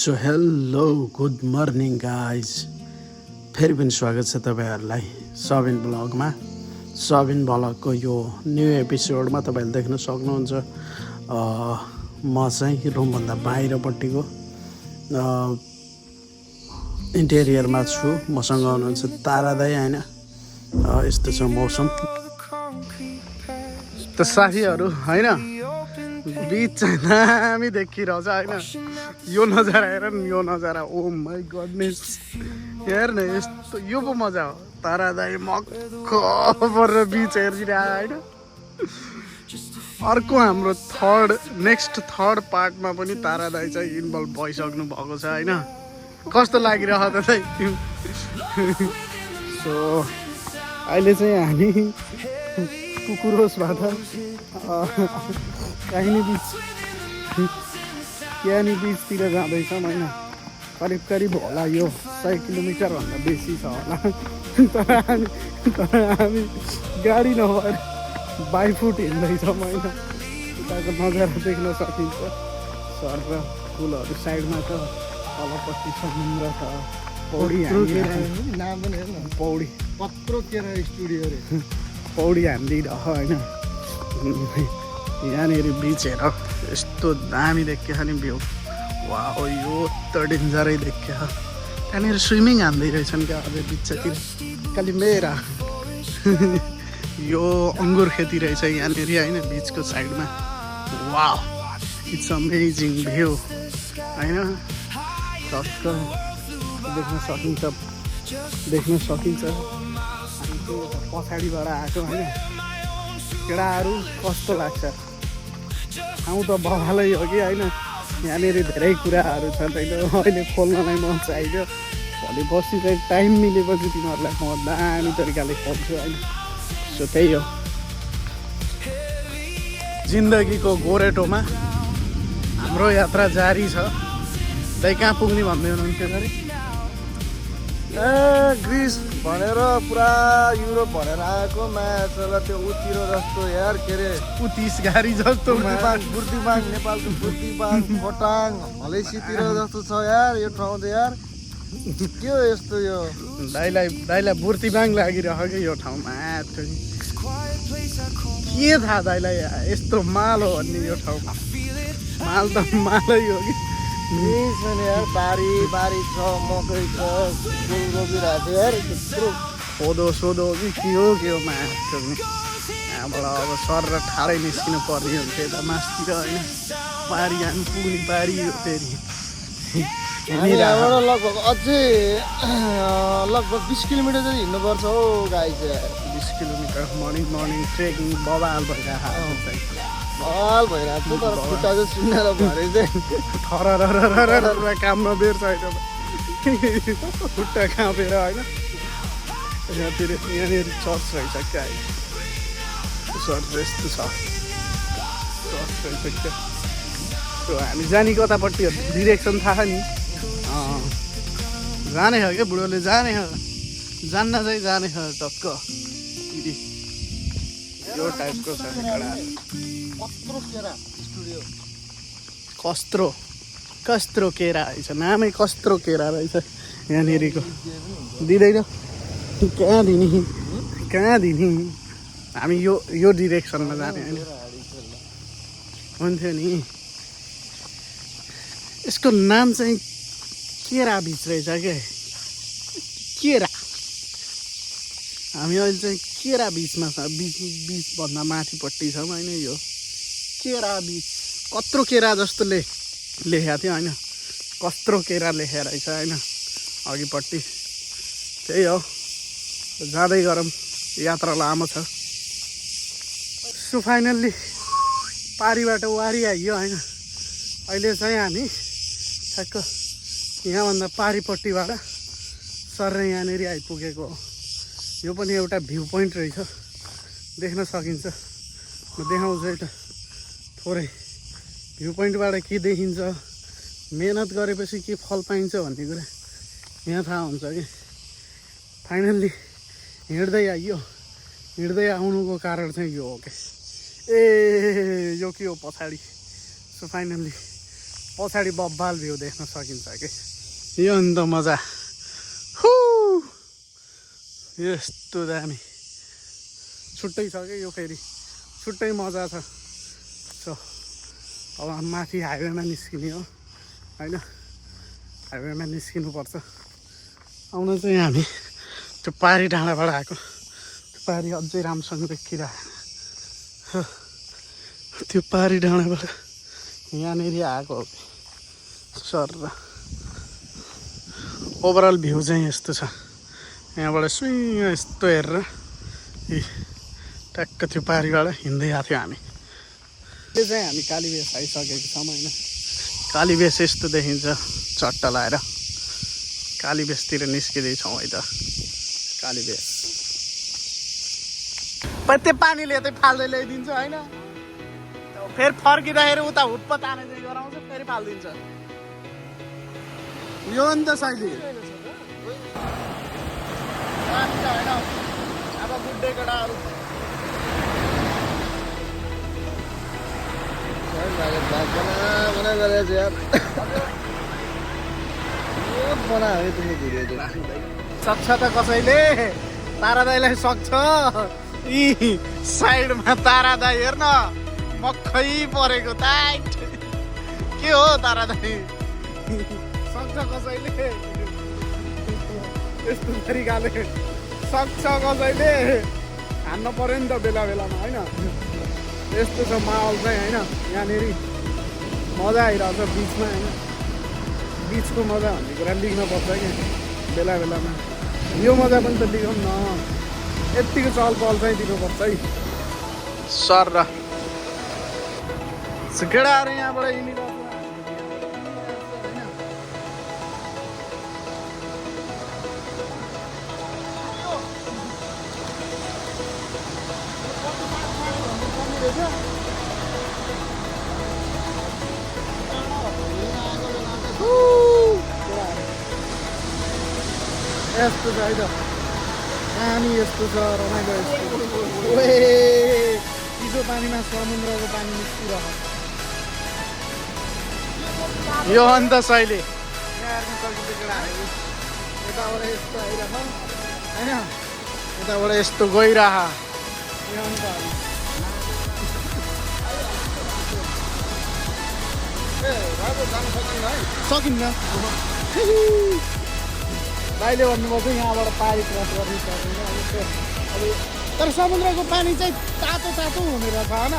So hello good morning guys, फेरि पनि स्वागत छ तपाईँहरूलाई सबिन ब्लगमा। सबिन ब्लगको यो न्यू एपिसोडमा तपाईँहरूले देख्न सक्नुहुन्छ म चाहिँ रुमभन्दा बाहिरपट्टिको इन्टेरियरमा छु। मसँग हुनुहुन्छ तारा दाइ होइन। यस्तो छ मौसम त साथीहरू होइन, बिच चाहिँ दामी देखिरहेछ होइन। यो नजारा हेर न, यो नजारा, ओ माई गडनेस, हेर न यस्तो, यो पो मजा हो। तारा दाइ मक्ख परेर बिच हेरिरह होइन। अर्को हाम्रो नेक्स्ट थर्ड पार्टमा पनि तारा दाइ चाहिँ इन्भल्भ भइसक्नु भएको छ होइन। कस्तो लागिरह त दाइ? सो अहिले चाहिँ हामी कुकुरोसबाट क्यानी बिचतिर जाँदैछौँ होइन। करिब होला यो 100 किलोमिटरभन्दा बेसी छ होला। तर हामी गाडी नभएर बाई फुट हिँड्दैछौँ होइन। उताको नजारा देख्न सकिन्छ। सर र फुलहरू साइडमा छ, तलपट्टि समुद्र छ। पौडी नाम पनि हेर्नु, पौडी पत्रोकेरा स्टुडियो रे, पौडी हान्दिरह होइन। यहाँनिर बिच हेर, यस्तो दामी देखियो नि भ्यू। वाह, यो त डेन्जरै देखियो। त्यहाँनिर स्विमिङ हान्दै रहेछन् क्या अझै बिचतिर। खालि मेरा यो अङ्गुर खेती रहेछ यहाँनिर होइन, बिचको साइडमा। वाह, इट्स अमेजिङ भ्यू होइन। टक्क देख्न सकिन्छ। पछाडिबाट आएको होइन। केटाहरू कस्तो लाग्छ? ठाउँ त बवालै हो कि होइन। यहाँनिर धेरै कुराहरू छ, अहिले खोल्नलाई मन चाहियो। भोलि पर्सि चाहिँ टाइम मिलेपछि तिमीहरूलाई म दामी तरिकाले खोल्छु होइन। सो त्यही हो, जिन्दगीको गोरेटोमा हाम्रो यात्रा जारी छ। दाइ कहाँ पुग्ने भन्दै हुनुहुन्थ्यो अरे? ग्रिस भनेर पुरा युरोप भनेर आएको माछा त्यो उतिर जस्तो यार, के अरे उतिस गाडी जस्तो बुर्तिबाङ, नेपालको बुर्तिबाङ, खोटाङ, मलेसियातिर जस्तो छ यार यो ठाउँ त यार। के हो यस्तो? यो दाइलाई बुर्तिबाङ लागिरह्यो कि यो ठाउँमा। के थाहा दाइलाई यस्तो माल हो भन्ने यो ठाउँमा? माल त मालै हो कि केही छैन यार। बारी छ, मकै छ, फुल रोपिरहेको छ यार। त्यत्रो सोधो कि के हो माथि? यहाँबाट अब सर र ठाडै निस्किनु पर्ने हुन्छ यता मासतिर होइन। पारी हामी पुग्ने पारी हो फेरि। यहाँबाट लगभग अझै 20 किलोमिटर चाहिँ हिँड्नुपर्छ हौ गाई चाहिँ। 20 किलोमिटर मर्निङ ट्रेकिङ बवाल भइरहेको भइरहेको छ। तर खुट्टा चाहिँ सुनेर भरे चाहिँ पुरा काममा बेर छैन, खुट्टा काँपेर होइन। यहाँनिर चर्च रहेछ क्या, चर्च यस्तो छ, चर्च रहेछ क्या। सो हामी जाने कतापट्टि डिरेक्सन थाहा नि? जाने हो क्या, बुढोले जाने हो, जान्न चाहिँ जाने हो टक्क। यो टाइपको छ कस्त्रो केरा रहेछ, नामै कस्त्रो केरा रहेछ यहाँनिरको। दिँदैन कहाँ दिने? हामी यो डिरेक्सनमा जाने होइन हुन्थ्यो नि। यसको नाम चाहिँ केरा बिच रहेछ क्या, केरा। हामी अहिले चाहिँ केरा बिचमा छ, बिचभन्दा माथिपट्टि छौँ होइन। यो केरा बिच, कत्रो केरा जस्तो लेखेको थियो होइन, कत्रो केरा लेखेको रहेछ होइन अघिपट्टि। त्यही हो, जाँदै गरौँ, यात्रा लामो छ। सो फाइनल्ली पारीबाट वारी आइयो होइन। अहिले चाहिँ हामी ठ्याक्क यहाँभन्दा पारीपट्टिबाट सर यहाँनिर आइपुगेको हो। यो पनि एउटा भ्यू पोइन्ट रहेछ, देख्न सकिन्छ। म देखाउँछु है त थोरै। भ्यू पोइन्टबाट के देखिन्छ, मेहनत गरेपछि के फल पाइन्छ भन्ने कुरा यहाँ थाहा हुन्छ कि। फाइनल्ली हिँड्दै आउनुको कारण चाहिँ यो हो कि। यो के हो पछाडि। सो फाइनल्ली पछाडि बब्बाल भ्यू देख्न सकिन्छ कि यो नि त मजा हु यस्तो दामी छुट्टै छ कि यो फेरि छुट्टै मजा छ सो अब माथि हाइवेमा निस्किने हो होइन हाइवेमा निस्किनुपर्छ आउन चाहिँ हामी त्यो पारी डाँडाबाट आएको त्यो पारी अझै राम्रोसँग देखिरहेको त्यो पारी डाँडाबाट यहाँनिर आएको हो सर ओभरअल भ्यू चाहिँ यस्तो छ यहाँबाट सुइँ यस्तो हेरेर ट्याक्क त्यो पारीबाट हिँड्दै आएको थियौँ हामी त्यो चाहिँ हामी कालीबेस आइसकेको छौँ होइन कालीबेस यस्तो देखिन्छ चट्टा लाएर कालीबेसतिर निस्किँदैछौँ है त कालीबेस त्यो पानीले चाहिँ फाल्दै ल्याइदिन्छ होइन फेरि फर्किँदाखेरि उता हुप्प ताने चाहिँ गराउँछ फेरि फालिदिन्छ यो नि त शैली होइन अब बुढ्ढे केटाहरू बना गरेछ यार बनायो तिम्रो भिडियो सक्छ त कसैले तारा दाईलाई सक्छ यी साइडमा तारा दाई हेर्न मक्खै परेको टाइट के हो तारा दाई सक्छ कसैले यस्तो तरिकाले सक्छ कसैले हान्न पर्यो नि त बेला बेलामा होइन यस्तो छ माहौल चाहिँ होइन यहाँनिर मजा आइरहेछ बिचमा होइन बिचको मजा भन्ने कुरा लिख्नुपर्छ क्या बेला बेलामा यो मजा पनि त लिखौँ न यत्तिको चहल पहल चाहिँ दिनुपर्छ है सर र केटाहरू यहाँबाट हिँडिरहेको यस्तो छ है त पानी यस्तो छ रमाइलो यस्तो चिसो पानीमा समुद्रको पानी निस्किरहेको यो अन्त शैली यताबाट यस्तो आइरह होइन यताबाट यस्तो गइरह यो अन्त सकिन्न दाइले भन्नुभयो यहाँबाट पारी क्रस गर्नु सक्दैन अब तर समुद्रको पानी चाहिँ तातो तातो हुने रहेछ होइन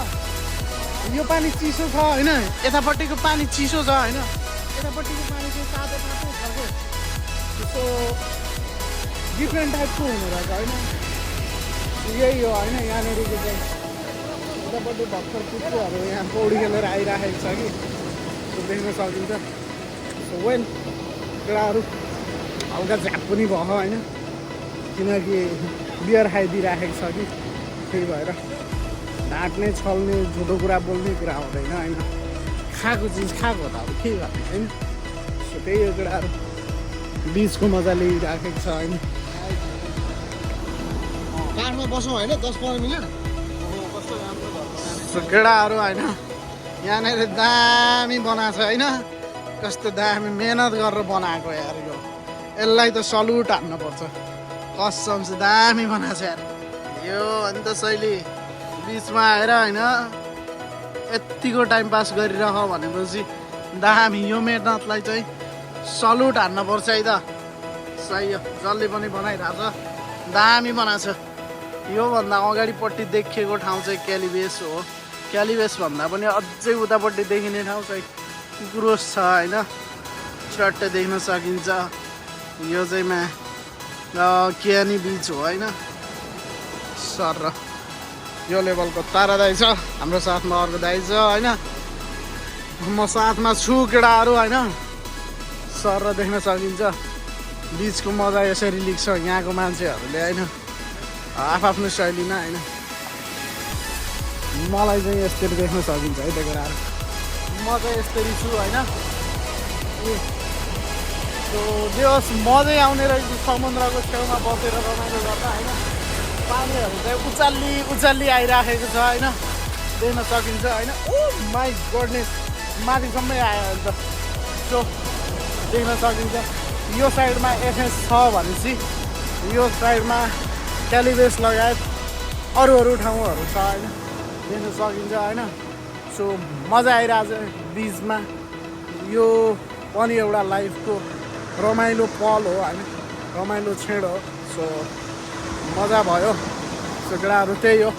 यो पानी चिसो छ होइन यतापट्टिको पानी चिसो छ होइन यतापट्टिको पानी चाहिँ तातो तातो छ क्या त्यस्तो डिफ्रेन्ट टाइपको हुने रहेछ होइन यही हो होइन यहाँनिरको चाहिँ यतापट्टि भर्खर कुकुरहरू यहाँ पौडी खेलेर आइराखेको छ कि देख्न सकिन्छ सो वेल केटाहरू हल्का झ्याप पनि भयो होइन किनकि बियर खाइदिइराखेको छ कि त्यही भएर ढाँट्ने छल्ने झुटो कुरा बोल्ने कुरा हुँदैन होइन खाएको चिज खाएको त अब के गर्ने होइन सो त्यही हो केटाहरू बिचको मजा लिइराखेको छ होइन काठमा बसौँ होइन 10-15 मिनट सो केटाहरू होइन यहाँनिर दामी बनाएको छ होइन कस्तो दामी मेहनत गरेर बनाएको यार यो यसलाई त सल्युट हान्नुपर्छ कसम चाहिँ दामी बनाएको छ यार यो अन्त शैली बिचमा आएर होइन यत्तिको टाइम पास गरिरह भनेपछि दामी यो मेहनतलाई चाहिँ सल्युट हान्नुपर्छ है त सही हो जसले पनि बनाइरहेछ दामी बनाएको छ योभन्दा अगाडिपट्टि देखिएको ठाउँ चाहिँ क्यालिबेस हो क्यालिबेस भन्दा पनि अझै उतापट्टि देखिने ठाउँ चाहिँ कुकुरोस छ होइन चट्ट देख्न सकिन्छ यो चाहिँ कियानी बिच हो होइन सर र यो लेभलको तारा दाइ छ हाम्रो साथमा अर्को दाइ छ होइन म साथमा छु केटाहरू होइन सर र देख्न सकिन्छ बिचको मजा यसरी लिन्छ यहाँको मान्छेहरूले होइन आफ्नो शैलीमा होइन मलाई चाहिँ यस्तरी देख्न सकिन्छ है त केटाहरू म चाहिँ यस्तरी छु होइन जे होस् मजै आउने रहेछ समुद्रको छेउमा बसेर रमाइलो गर्दा होइन पानीहरू चाहिँ उचाल्ली आइराखेको छ होइन देख्न सकिन्छ होइन ओ माई गडनेस माथिसम्मै आयो अन्त सो देख्न सकिन्छ यो साइडमा एफएस छ भनेपछि यो साइडमा क्यालिबेस लगायत अरू ठाउँहरू छ होइन देख्न सकिन्छ होइन सो मजा आइरहेछ बिचमा यो पनि एउटा लाइफको रमाइलो पल हो होइन रमाइलो क्षण हो सो मजा भयो सो कुराहरू त्यही हो